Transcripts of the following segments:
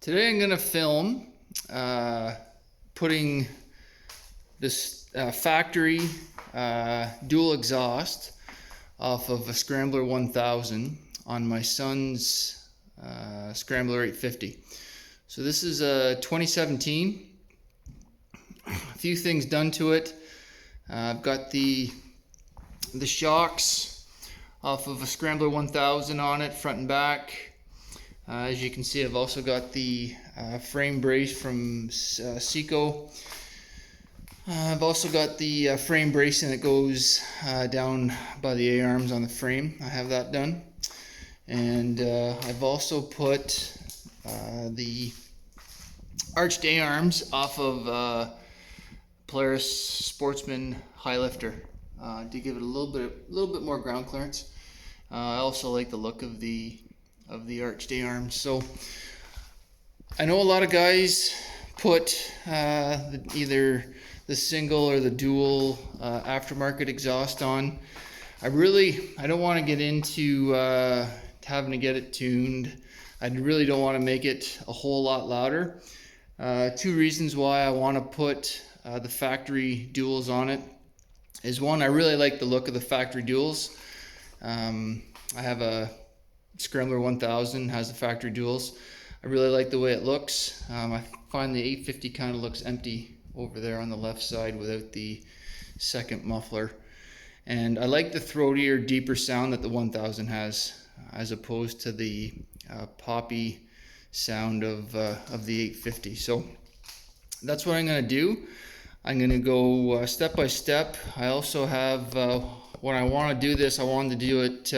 Today I'm going to film putting this factory dual exhaust off of a Scrambler 1000 on my son's Scrambler 850. So this is a 2017. A few things done to it. I've got the shocks off of a Scrambler 1000 on it, front and back. As you can see, I've also got the frame brace from Seco. I've also got the frame bracing that goes down by the A-arms on the frame. I have that done. And I've also put the arched A-arms off of Polaris Sportsman high lifter to give it a little bit more ground clearance. I also like the look of the arched A-arms. So I know a lot of guys put either the single or the dual aftermarket exhaust on. I don't want to get into having to get it tuned. I really don't want to make it a whole lot louder. Two reasons why I want to put the factory duals on it is, one, I really like the look of the factory duals. I have a Scrambler 1000, has the factory duals. I really like the way it looks. I find the 850 kind of looks empty over there on the left side without the second muffler. And I like the throatier, deeper sound that the 1000 has, as opposed to the poppy sound of the 850. So that's what I'm going to do. I'm going to go step by step. I also have, when I want to do this, I wanted to do it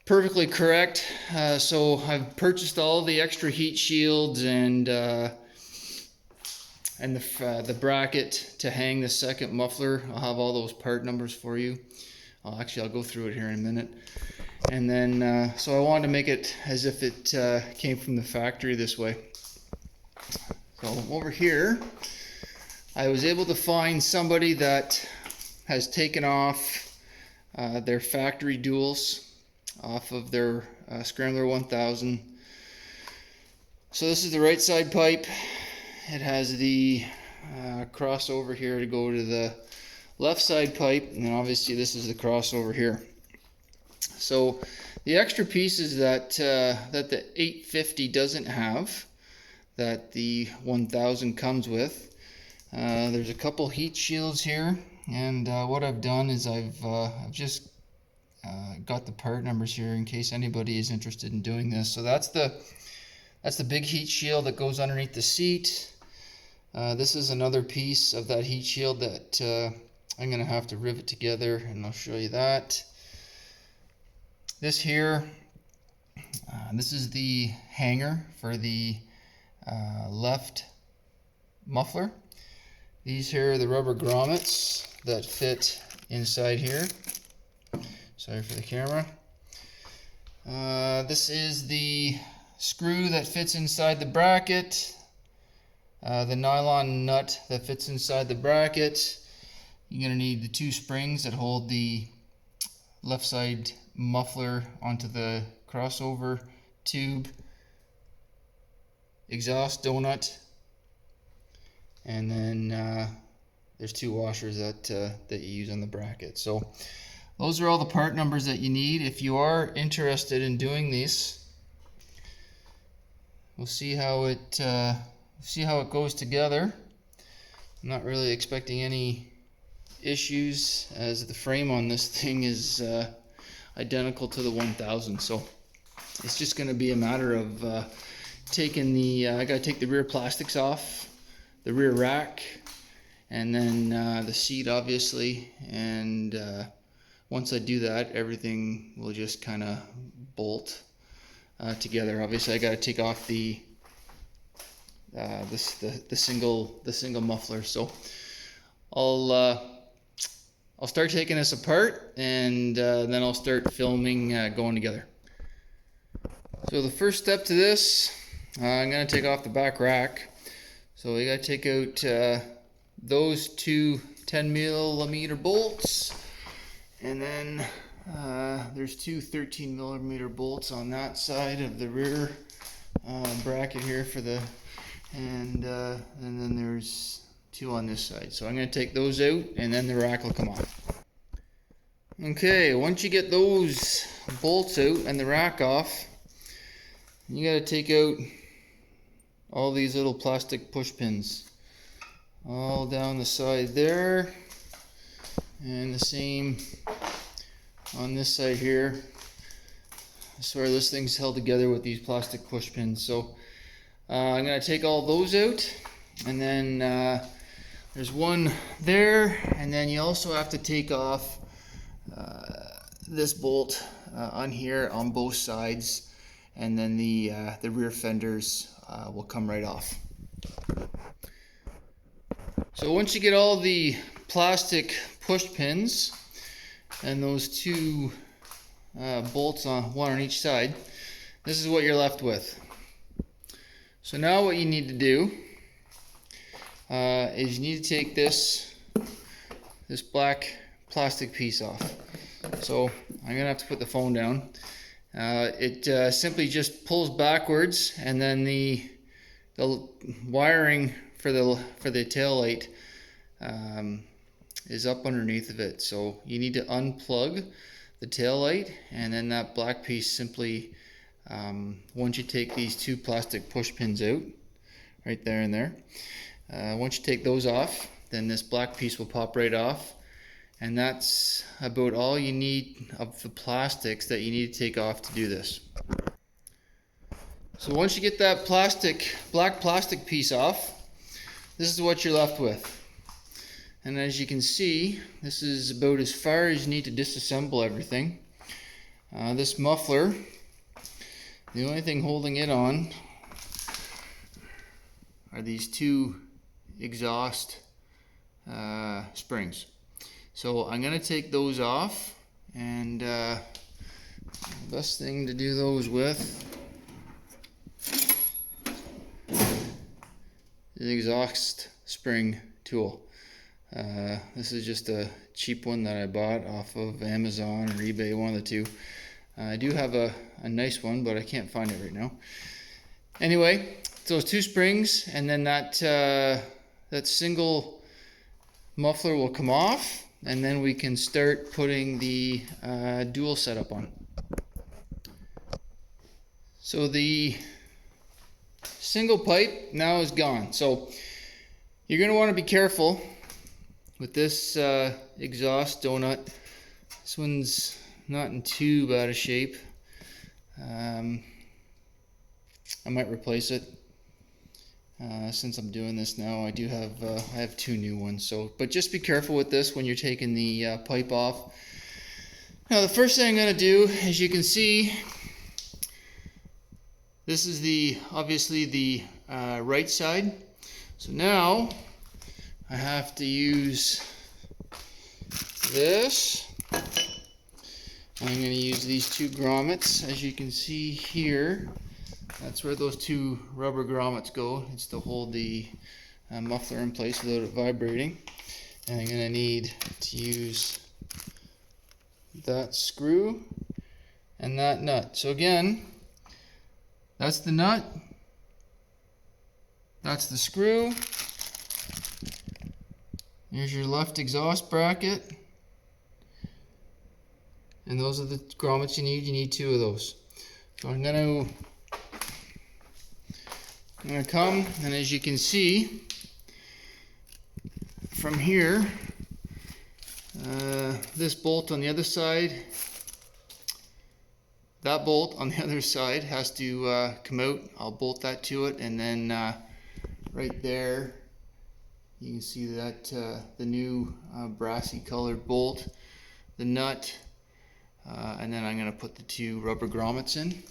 perfectly correct. So I've purchased all the extra heat shields and the bracket to hang the second muffler. I'll have all those part numbers for you. I'll go through it here in a minute. And then, so I wanted to make it as if it came from the factory this way. So over here, I was able to find somebody that has taken off their factory duals off of their Scrambler 1000. So this is the right side pipe. It has the crossover here to go to the left side pipe, and then obviously this is the crossover here. So the extra pieces that that the 850 doesn't have, that the 1000 comes with, there's a couple heat shields here, and what I've done is I've just got the part numbers here in case anybody is interested in doing this. So that's the big heat shield that goes underneath the seat. This is another piece of that heat shield that I'm going to have to rivet together, and I'll show you that. This here, this is the hanger for the left muffler. These here are the rubber grommets that fit inside here. Sorry for the camera. This is the screw that fits inside the bracket. The nylon nut that fits inside the bracket. You're going to need the two springs that hold the left side muffler onto the crossover tube exhaust donut. And then there's two washers that you use on the bracket. So those are all the part numbers that you need. If you are interested in doing these, we'll see how it goes together. I'm not really expecting any issues, as the frame on this thing is identical to the 1000. So it's just going to be a matter of taking I got to take the rear plastics off, the rear rack, and then the seat, obviously. And once I do that, everything will just kind of bolt together. Obviously, I got to take off the single muffler. So I'll start taking this apart, and then I'll start filming going together. So the first step to this, I'm going to take off the back rack. So we got to take out those two 10mm bolts, and then there's two 13mm bolts on that side of the rear bracket here for the, and then there's 2 on this side. So I'm going to take those out, and then the rack will come off. Okay, once you get those bolts out and the rack off, you got to take out all these little plastic push pins all down the side there, and the same on this side here. I swear this thing's held together with these plastic push pins. So I'm going to take all those out, and then there's one there, and then you also have to take off this bolt on here on both sides, and then the rear fenders will come right off. So once you get all the plastic push pins and those 2 bolts on one on each side, this is what you're left with. So now what you need to do is you need to take this black plastic piece off. So I'm gonna have to put the phone down. It simply just pulls backwards, and then the wiring for the tail light is up underneath of it. So you need to unplug the tail light, and then that black piece simply, once you take these 2 plastic push pins out, right there and there, once you take those off, then this black piece will pop right off, and that's about all you need of the plastics that you need to take off to do this. So once you get that black plastic piece off, this is what you're left with. And as you can see, this is about as far as you need to disassemble everything. This muffler, the only thing holding it on are these 2 exhaust springs. So I'm going to take those off, and the best thing to do those with is the exhaust spring tool. This is just a cheap one that I bought off of Amazon or eBay, one of the 2. I do have a nice one, but I can't find it right now. Anyway, those 2 springs, and then that single muffler will come off, and then we can start putting the dual setup on. So the single pipe now is gone. So you're going to want to be careful with this exhaust donut. This one's not in too bad a shape. I might replace it. Since I'm doing this now, I have 2 new ones. So, but just be careful with this when you're taking the pipe off. Now, the first thing I'm going to do, as you can see, this is obviously the right side. So now I have to use this. I'm going to use these 2 grommets, as you can see here. That's where those 2 rubber grommets go. It's to hold the muffler in place without it vibrating. And I'm going to need to use that screw and that nut. So again, that's the nut, that's the screw. Here's your left exhaust bracket. And those are the grommets you need. You need 2 of those. So I'm going to come, and as you can see from here, this bolt on the other side, that bolt on the other side has to come out. I'll bolt that to it, and then right there you can see that the new brassy colored bolt, the nut, and then I'm going to put the 2 rubber grommets in.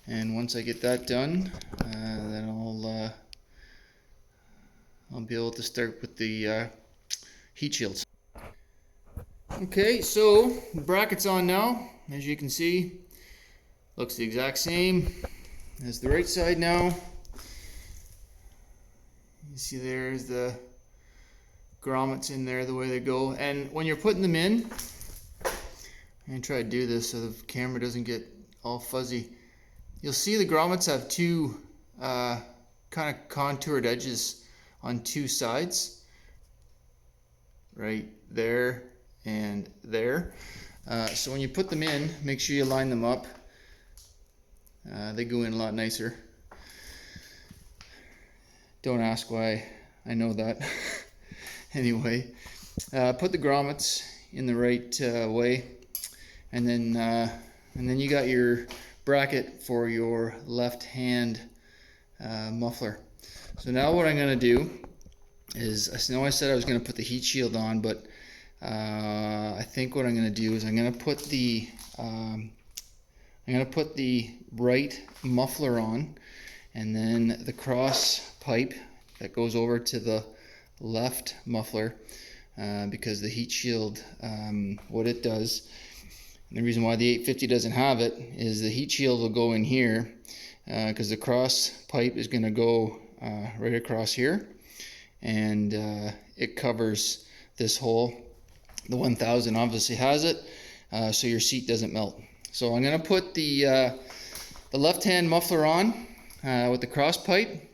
And once I get that done, then I'll be able to start with the heat shields. Okay, so the bracket's on now. As you can see, looks the exact same as the right side now. You see there's the grommets in there the way they go. And when you're putting them in, I'm going to try to do this so the camera doesn't get all fuzzy. you'll see the grommets have two kind of contoured edges on two sides, right there and there. So when you put them in, make sure you line them up. They go in a lot nicer. Don't ask why I know that. Anyway, put the grommets in the right way, and then you got your bracket for your left hand muffler. So now what I'm going to do is, I know I said I was going to put the heat shield on, but I think what I'm going to do is I'm going to put the right muffler on, and then the cross pipe that goes over to the left muffler, because the heat shield, what it does, and the reason why the 850 doesn't have it, is the heat shield will go in here, because the cross pipe is going to go right across here, and it covers this hole. The 1000 obviously has it, so your seat doesn't melt. So I'm going to put the left hand muffler on with the cross pipe,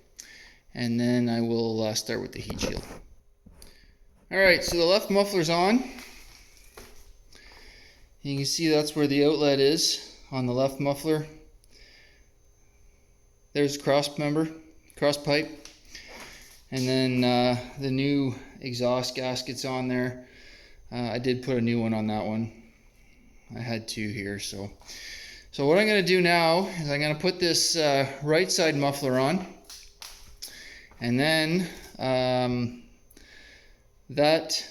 and then I will start with the heat shield. Alright, so the left muffler's on. You can see that's where the outlet is on the left muffler. There's cross pipe, and then the new exhaust gasket's on there. I did put a new one on that one. I had two here, so what I'm going to do now is I'm going to put this right side muffler on, and then that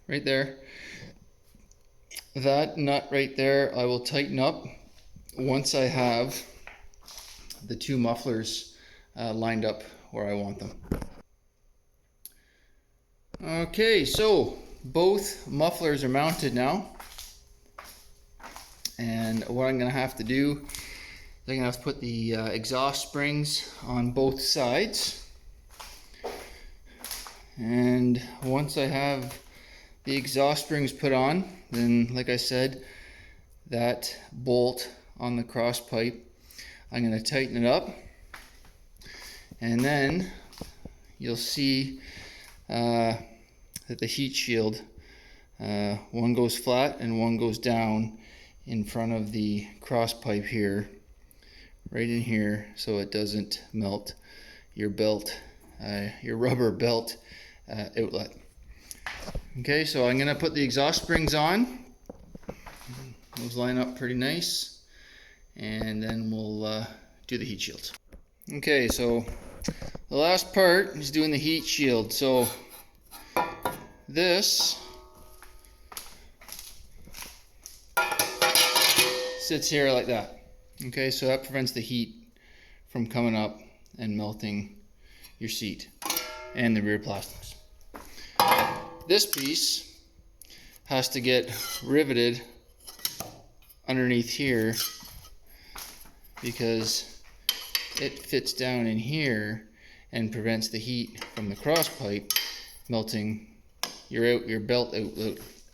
right there, that nut right there, I will tighten up once I have the two mufflers lined up where I want them. Okay, so both mufflers are mounted now, and what I'm going to have to do is I'm going to have to put the exhaust springs on both sides, and once I have the exhaust springs put on, then like I said, that bolt on the cross pipe, I'm going to tighten it up, and then you'll see that the heat shield, one goes flat and one goes down in front of the cross pipe here, right in here, so it doesn't melt your belt, your rubber belt outlet. Okay, so I'm going to put the exhaust springs on. Those line up pretty nice, and then we'll do the heat shields. Okay, so the last part is doing the heat shield. So this sits here like that. Okay, so that prevents the heat from coming up and melting your seat and the rear plastics. This piece has to get riveted underneath here because it fits down in here and prevents the heat from the cross pipe melting your belt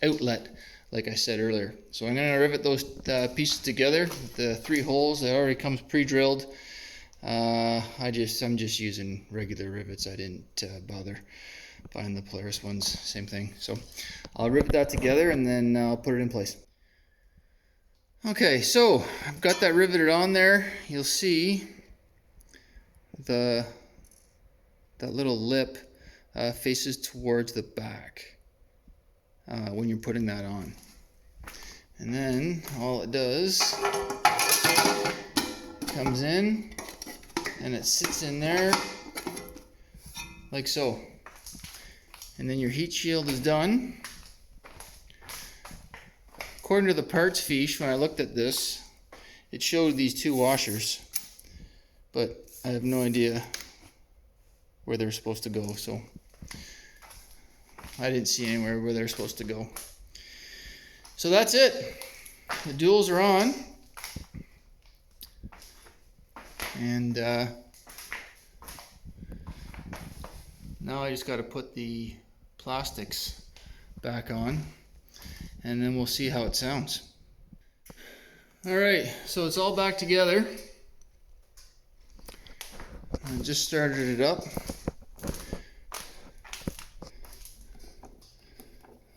outlet, like I said earlier. So I'm going to rivet those pieces together. The 3 holes that already comes pre-drilled. I'm just using regular rivets. I didn't bother buying the Polaris ones. Same thing. So I'll rivet that together and then I'll put it in place. Okay, so I've got that riveted on there. You'll see that little lip faces towards the back when you're putting that on. And then all it does, comes in and it sits in there like so. And then your heat shield is done. According to the parts fiche, when I looked at this, it showed these 2 washers, but I have no idea where they're supposed to go, so I didn't see anywhere where they're supposed to go. So that's it. The duals are on, and now I just got to put the plastics back on, and then we'll see how it sounds. Alright, so it's all back together. I just started it up.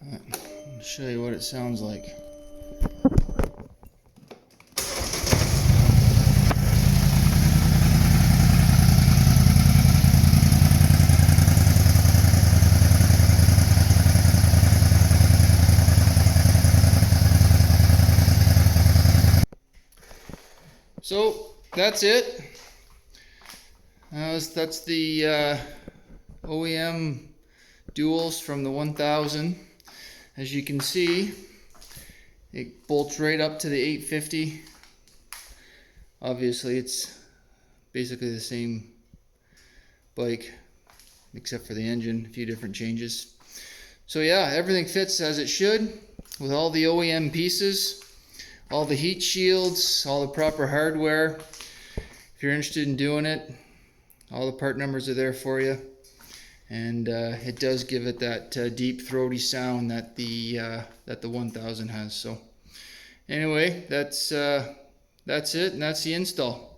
I'll show you what it sounds like. So that's it. That's the OEM duals from the 1000. As you can see, it bolts right up to the 850. Obviously it's basically the same bike except for the engine, a few different changes. So yeah, everything fits as it should with all the OEM pieces, all the heat shields, all the proper hardware. If you're interested in doing it, all the part numbers are there for you. And it does give it that deep throaty sound that the 1000 has. So anyway, that's it, and that's the install.